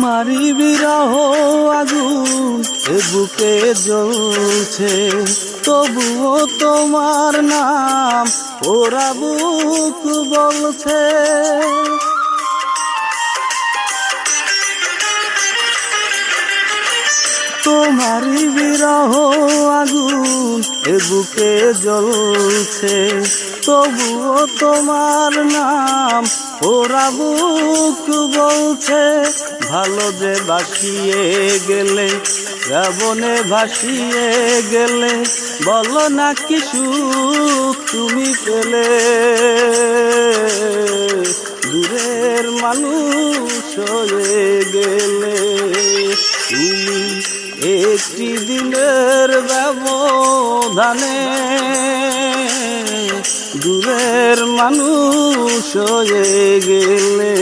তোমারই বিরহ আগুন এ বুকে জ্বলছে, তবুও তোমার নাম ওরা বুক বলছে। তোমারই বিরহ আগুন এ বুকে জ্বলছে, তবুও তোমার নাম ওরা বুক বলছে। ভালো যে বাসিয়ে গেলে, শ্রাবণে ভাসিয়ে গেলে, বলো না কি সুখ তুমি পেলে। দূরের মানুষ হয়ে গেলে তুমি একটি দিনের ব্যবধানে, দূরের মানুষ হয়ে গেলে।